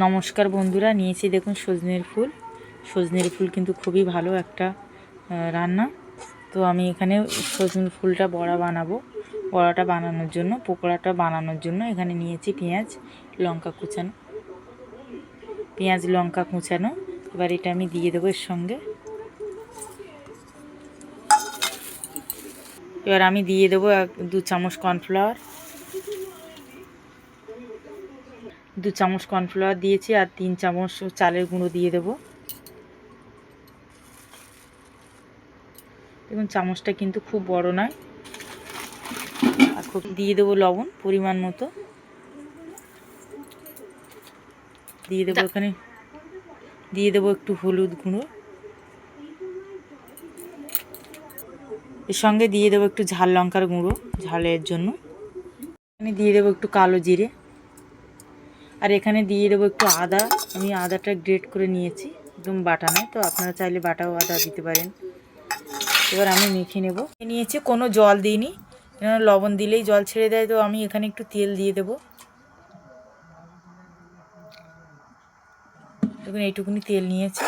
নমস্কার বন্ধুরা, নিয়েছি দেখুন সজনের ফুল। সজনের ফুল কিন্তু খুবই ভালো একটা রান্না। তো আমি এখানে সজনের ফুলটা বড়া বানাবো। বড়াটা বানানোর জন্য, পকোড়াটা বানানোর জন্য এখানে নিয়েছি পেঁয়াজ লঙ্কা কুচানো। পেঁয়াজ লঙ্কা কুচানো, এবার এটা আমি দিয়ে দেবো এর সঙ্গে। এবার আমি দিয়ে দেবো 2 চামচ কর্নফ্লাওয়ার। 2 চামচ কর্নফ্লাওয়ার দিয়েছি, আর 3 চামচ চালের গুঁড়ো দিয়ে দেবো। দেখুন চামচটা কিন্তু খুব বড় নয়। আর খুব দিয়ে দেবো লবণ পরিমাণ মতো দিয়ে দেবো। এখানে দিয়ে দেবো একটু হলুদ গুঁড়ো, এর সঙ্গে দিয়ে দেবো একটু ঝাল লঙ্কার গুঁড়ো ঝালের জন্য। এখানে দিয়ে দেবো একটু কালো জিরে, আর এখানে দিয়ে দেবো একটু আদা। আমি আদাটা গ্রেট করে নিয়েছি, একদম বাটা নয়, তো আপনারা চাইলে বাটাও আদা দিতে পারেন। এবার আমি মেখে নেব। নিয়েছি, কোনো জল দিইনি, লবণ দিলেই জল ছেড়ে দেয়। তো আমি এখানে একটু তেল দিয়ে দেবো। দেখুন এইটুকুনি তেল নিয়েছি,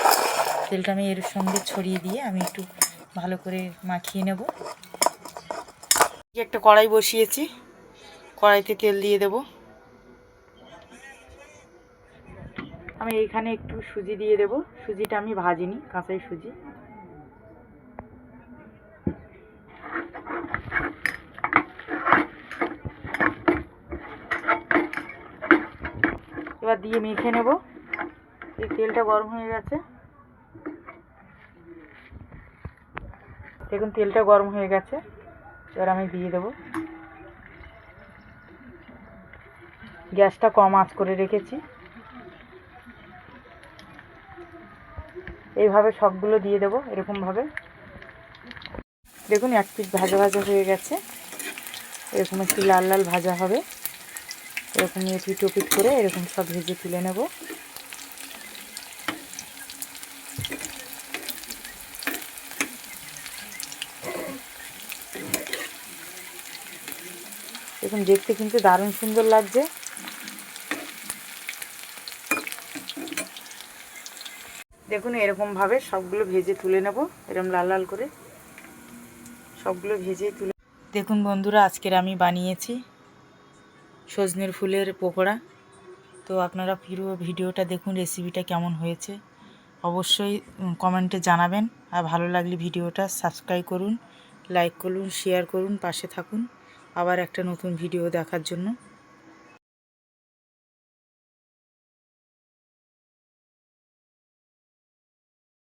তেলটা আমি এর সঙ্গে ছড়িয়ে দিয়ে আমি একটু ভালো করে মাখিয়ে নেব। একটা কড়াই বসিয়েছি, কড়াইতে তেল দিয়ে দেব। আমি এইখানে একটু সুজি দিয়ে দেব। সুজিটা আমি ভাজিনি, কাঁচাই সুজি। এবার দিয়ে মেখে নেব। এই তেলটা গরম হয়ে গেছে, দেখুন তেলটা গরম হয়ে গেছে। এবার আমি দিয়ে দেব। গ্যাসটা কম আঁচ করে রেখেছি। এইভাবে সবগুলো দিয়ে দেব এরকমভাবে। দেখুন এক পিঠ ভাজা ভাজা হয়ে গেছে, এরকম একটু লাল লাল ভাজা হবে। এরকম এপিট ওপিট করে এরকম সব ভেজে তুলে নেব। দেখুন দেখতে কিন্তু দারুণ সুন্দর লাগছে। দেখুন এরকমভাবে সবগুলো ভেজে তুলে নেব, এরকম লাল লাল করে সবগুলো ভেজে তুলে। দেখুন বন্ধুরা, আজকের আমি বানিয়েছি সজনের ফুলের পকোড়া। তো আপনারা পুরো ভিডিওটা দেখুন, রেসিপিটা কেমন হয়েছে অবশ্যই কমেন্টে জানাবেন। আর ভালো লাগলে ভিডিওটা সাবস্ক্রাইব করুন, লাইক করুন, শেয়ার করুন, পাশে থাকুন আবার একটা নতুন ভিডিও দেখার জন্য।